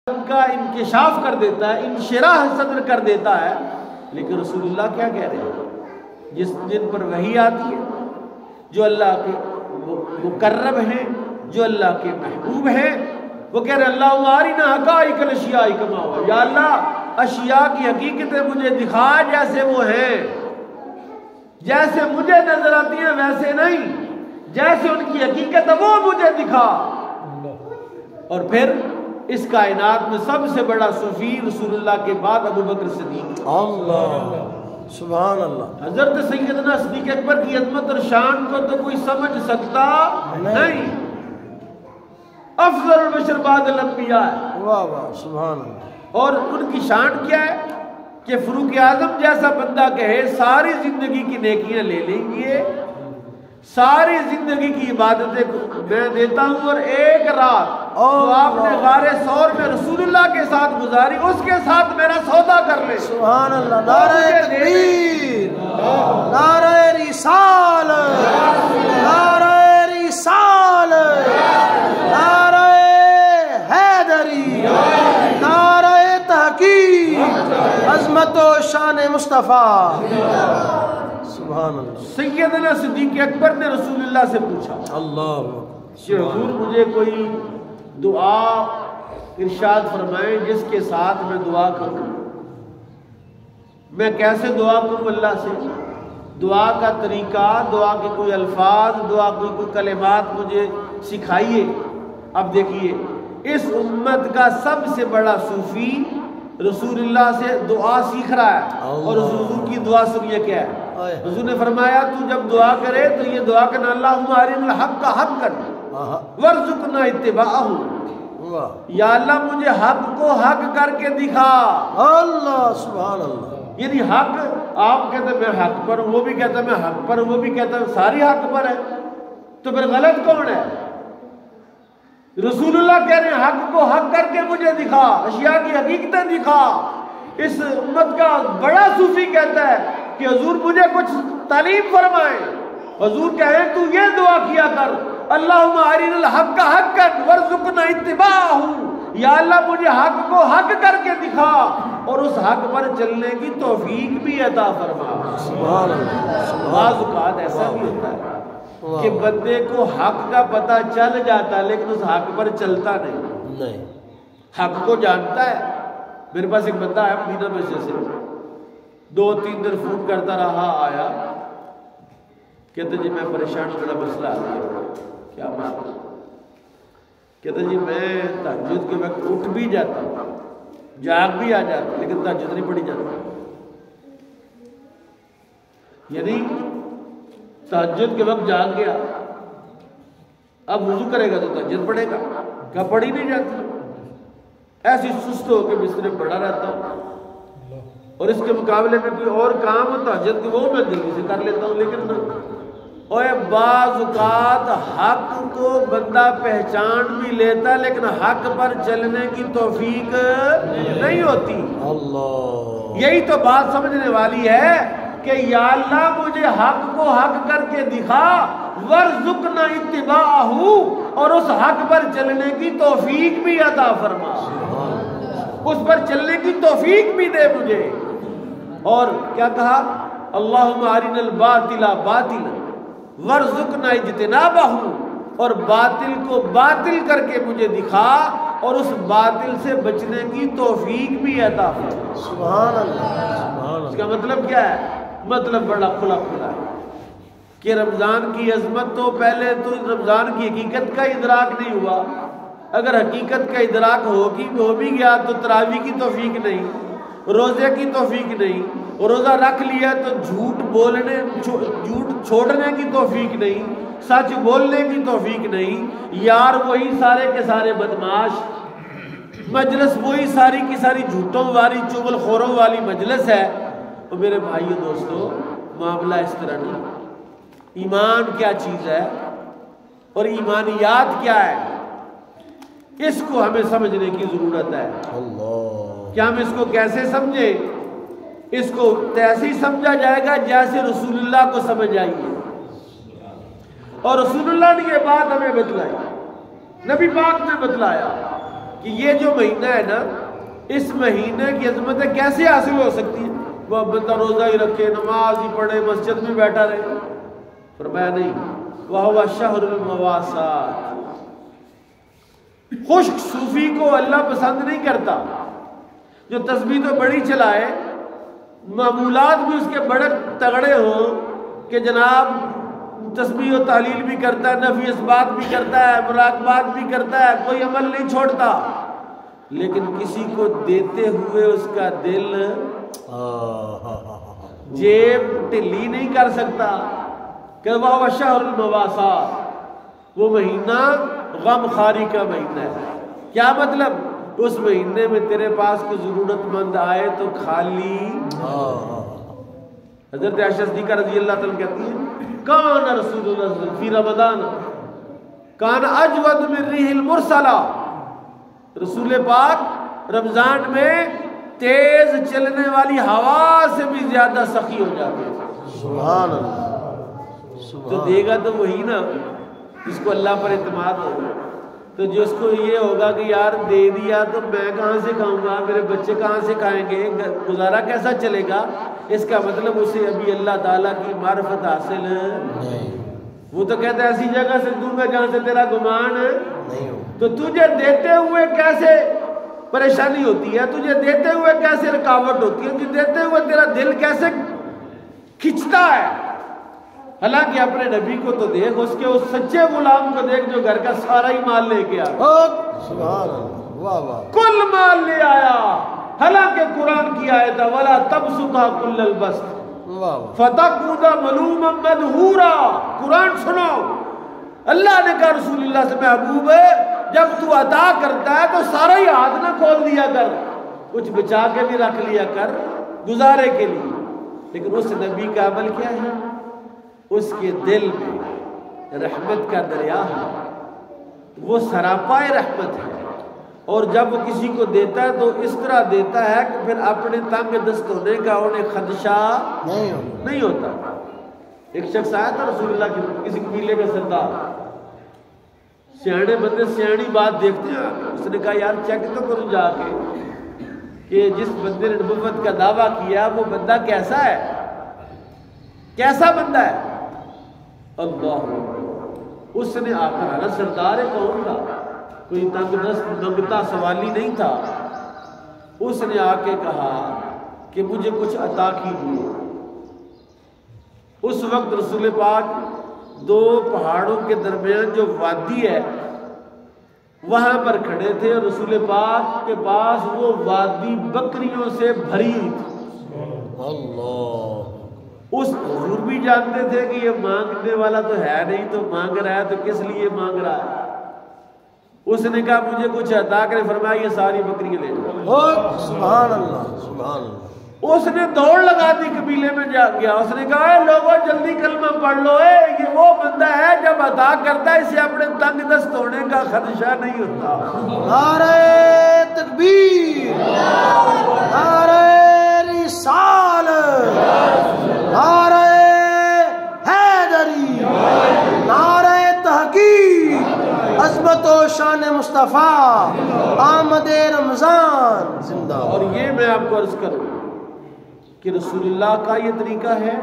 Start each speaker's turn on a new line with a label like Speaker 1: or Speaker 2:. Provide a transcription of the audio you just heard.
Speaker 1: کا انکشاف کر دیتا ہے، انشراح صدر کر دیتا ہے. لیکن رسول اللہ کیا کہہ رہے ہیں؟ جس جن پر وحی آتی ہے، جو اللہ کے مقرب ہیں، جو اللہ کے محبوب ہیں، وہ کہہ رہے ہیں اللہم ارنا حقائق الاشیاء کما ہوا، یا اللہ اشیاء کی حقیقتیں مجھے دکھا جیسے وہ ہیں، جیسے مجھے نظر آتی ہیں ویسے نہیں، جیسے ان کی حقیقت ہے وہ مجھے دکھا. اور پھر اس کائنات میں سب سے بڑا صوفی رسول اللہ کے بعد ابو بکر صدیق.
Speaker 2: اللہ سبحان اللہ.
Speaker 1: حضرت سیدنا صدیق اکبر کی عظمت اور شان کو تو کوئی سمجھ سکتا نہیں. افضل البشر بعد الانبیاء ہے.
Speaker 2: واہ واہ سبحان اللہ.
Speaker 1: اور ان کی شان کیا ہے کہ فاروق اعظم جیسا بندہ کہے ساری زندگی کی نیکیاں لے لیں گے، ساری زندگی کی عبادتیں میں دیتا ہوں، اور ایک رات جو آپ نے غار ثور میں رسول اللہ کے ساتھ گزاری اس کے ساتھ میرا سودا کر لے.
Speaker 2: سبحان اللہ. نعرہ تکبیر، نعرہ رسالت، نعرہ رسالت، نعرہ حیدری، نعرہ تحقیق، عظمت و شان مصطفیٰ. سبحان اللہ.
Speaker 1: سیدنا صدیق اکبر نے رسول اللہ سے پوچھا
Speaker 2: اللہ
Speaker 1: کہ حضور مجھے کوئی دعا ارشاد فرمائیں جس کے ساتھ میں دعا کروں. میں کیسے دعا کروں اللہ سے؟ دعا کا طریقہ، دعا کے کوئی الفاظ، دعا کی کوئی کلمات مجھے سکھائیے. اب دیکھیے اس امت کا سب سے بڑا صوفی رسول اللہ سے دعا سیکھ رہا ہے، اور حضور کی دعا سنیے کیا ہے. حضور نے فرمایا تو جب دعا کرے تو یہ دعا کرنا اللہم ارنا الحق حقا وارزقنا اتباعہ، یا اللہ مجھے حق کو حق کر کے دکھا.
Speaker 2: اللہ سبحان اللہ.
Speaker 1: یعنی حق آپ کہتے ہیں میں حق پر ہوں، وہ بھی کہتا ہے میں حق پر ہوں، وہ بھی کہتا ہے ساری حق پر ہے، تو پھر غلط کون ہے؟ رسول اللہ کہہ رہے ہیں حق کو حق کر کے مجھے دکھا، اشیاء کی حقیقتیں دکھا. اس امت کا بڑا صوفی کہتا ہے کہ حضور مجھے کچھ تعلیم فرمائیں. حضور کہیں تو یہ دعا کیا کر اللہم ارنا الحق حقا وارزقنا اتباعہ، یا اللہ مجھے حق کو حق کر کے دکھا اور اس حق پر چلنے کی توفیق بھی عطا فرما.
Speaker 2: سبحان اللہ.
Speaker 1: بعض اوقات ایسا بھی ہوتا ہے کہ بندے کو حق کا پتہ چل جاتا ہے لیکن اس حق پر چلتا نہیں. حق کو جانتا ہے. میرے پاس ایک بندہ ہے مدینہ میں سے 2-3 دن فون کرتا رہا، آیا کہتے جی میں پریشان، بڑا مسئلہ آ گیا. کیا مسئلہ؟ کہتے جی میں تہجد کے وقت اٹھ بھی جاتا ہوں، جاگ بھی آ جاتا لیکن تہجد نہیں پڑھی جاتی. یعنی تہجد کے وقت جاگ گیا، اب وضو کرے گا تو تہجد پڑھے گا، کیا پڑھی نہیں جاتی. ایسی سست ہو کے بسترے پڑا رہتا ہوں، اور اس کے مقابلے میں کوئی اور کام ہو تہجد کے وہ میں جلدی سے کر لیتا ہوں. لیکن بعض اوقات حق کو بندہ پہچان بھی لیتا لیکن حق پر چلنے کی توفیق نہیں ہوتی. اللہ یہی تو بات سمجھنے والی ہے کہ یا اللہ مجھے حق کو حق کر کے دکھا وارزقنا اتباعہ، اور اس حق پر چلنے کی توفیق بھی عطا فرما، اس پر چلنے کی توفیق بھی دے مجھے. اور کیا کہا اللہم ارنا الباطل باطلا وارزقنا اجتنابہ، اور باطل کو باطل کر کے مجھے دکھا اور اس باطل سے بچنے کی توفیق بھی عطا فرما.
Speaker 2: سبحان اللہ.
Speaker 1: اس کا مطلب کیا ہے؟ مطلب بڑا کھلا ہے کہ رمضان کی عظمت تو پہلے تو رمضان کی حقیقت کا ادراک نہیں ہوا. اگر حقیقت کا ادراک ہو بھی گیا تو تراویح کی توفیق نہیں، روزے کی توفیق نہیں، روزہ رکھ لیا تو جھوٹ چھوڑنے کی توفیق نہیں، سچ بولنے کی توفیق نہیں. یار وہی سارے کے سارے بدماش، مجلس وہی ساری کی ساری جھوٹوں والی چغل خوروں والی مجلس ہے. تو میرے بھائیو دوستو معاملہ اس طرح نہیں. ایمان کیا چیز ہے اور ایمانیات کیا ہے، اس کو ہمیں سمجھنے کی ضرورت ہے. کیا ہم اس کو کیسے سمجھیں؟ اس کو ایسے ہی سمجھا جائے گا جیسے رسول اللہ کو سمجھ آئی ہے. اور رسول اللہ نے یہ بات ہمیں بتلائی، نبی پاک نے بتلایا کہ یہ جو مہینہ ہے نا، اس مہینے کی عظمتیں کیسے حاصل ہو سکتی ہیں؟ وہ بندہ روزہ ہی رکھے، نماز ہی پڑھے، مسجد میں بیٹھا رہے، فرمایا نہیں، وَهُوَ شَهْرُ الْمَوَاسَاتِ۔ خشک صوفی کو اللہ پسند نہیں کرتا، جو تسبیح تو بڑی چلائے، معمولات بھی اس کے بڑے تگڑے ہوں کہ جناب تسبیح و تحلیل بھی کرتا ہے، نفی اثبات بھی کرتا ہے، مراقبات بھی کرتا ہے، کوئی عمل نہیں چھوڑتا، لیکن کسی کو دیتے ہوئے اس کا دل جیب ٹلی نہیں کر سکتا کہ وہ شہر المواسات، وہ مہینہ غم خاری کا مہینہ ہے۔ کیا مطلب؟ اس مہینے میں تیرے پاس کوئی ضرورت مند آئے تو خالی۔ حضرت عائشہ صدیقہ رضی اللہ تعالیٰ کہتی ہے کان رسول اللہ صلی اللہ علیہ وسلم فی رمضان کان اجود من ریح المرسلہ، رسول پاک رمضان میں تیز چلنے والی ہوا سے بھی زیادہ سخی ہو جاتے ہیں۔
Speaker 2: سبحان اللہ۔
Speaker 1: تو دے گا تو وہی نا جس کو اللہ پر اعتماد ہوگا، تو جس کو یہ ہوگا کہ یار دے دیا تو میں کہاں سے کھاؤں گا، میرے بچے کہاں سے کھائیں گے، گزارا کیسا چلے گا، اس کا مطلب اسے ابھی اللہ تعالیٰ کی معرفت حاصل نہیں۔ وہ تو کہتا ہے ایسی جگہ سے دوں گا جہاں سے تیرا گمان نہیں ہو۔ تو تجھے دیتے ہوئے کیسے پریشانی ہوتی ہے، تجھے دیتے ہوئے کیسے رکاوٹ ہوتی ہے، تجھے دیتے ہوئے تیرا دل کیسے کھچتا ہے۔ حالانکہ اپنے نبی کو تو دیکھ، اس کے اس سچے غلام کو دیکھ جو گھر کا سارا ہی مال لے کے آیا،
Speaker 2: سبحان اللہ، واہ واہ،
Speaker 1: کل مال لے آیا۔ حالانکہ قرآن کی آیت ہے وَلَا تَبْسُطْهَا كُلَّ الْبَسْطِ فَتَكُونَ مَلُومًا مَدْحُورًا۔ قرآن سنو، اللہ نے کہا رسول اللہ سے محبوب ہے جب تو عطا کرتا ہے تو سارا ہی ہاتھ نہ کھول دیا کر، کچھ بچا کے بھی رکھ لیا کر گزارے کے لیے۔ لیکن اس نبی کا عمل کیا ہے؟ اس کے دل میں رحمت کا دریا ہے، وہ سراپائے رحمت ہے، اور جب وہ کسی کو دیتا ہے تو اس طرح دیتا ہے کہ پھر اپنے تنگ دست ہونے کا انہیں خدشہ نہیں ہوتا۔ ایک شخص آیا تھا رسول اللہ کی کسی قبیلے کا سردار، سیانے بندے سیانی بات دیکھتے ہیں، اس نے کہا یار چیک تو کروں جا کے کہ جس بندے نے نبوت کا دعویٰ کیا وہ بندہ کیسا ہے، کیسا بندہ ہے۔ اللہ، اس نے آ کر حالت سردار قوم تھا، کوئی تنگتا سوالی نہیں تھا، اس نے آ کے کہا کہ مجھے کچھ عطا کیجیے۔ اس وقت رسول پاک دو پہاڑوں کے درمیان جو وادی ہے وہاں پر کھڑے تھے، اور رسول پاک کے پاس وہ وادی بکریوں سے بھری ہوئی تھی۔
Speaker 2: اللہ،
Speaker 1: اس حضور بھی جانتے تھے کہ یہ مانگنے والا تو ہے نہیں، تو مانگ رہا ہے تو کس لیے مانگ رہا ہے۔ اس نے کہا مجھے کچھ عطا کرے، فرمایا یہ ساری بکریاں لے جاؤ۔
Speaker 2: سبحان اللہ، سبحان اللہ۔
Speaker 1: اس نے دوڑ لگا دی، قبیلے میں جا گیا، اس نے کہا اے لوگوں جلدی کلمہ پڑھ لو، یہ وہ بندہ ہے جب عطا کرتا ہے اسے اپنے تنگ دست ہونے کا خدشہ نہیں ہوتا۔
Speaker 2: نعرہ تکبیر، نعرہ رسالت، نعرہ حیدری، نعرہ تحقیق، عظمت و شان مصطفیٰ، آمد رمضان زندہ۔
Speaker 1: اور یہ میں آپ کو عرض کروں کہ رسول اللہ کا یہ طریقہ ہے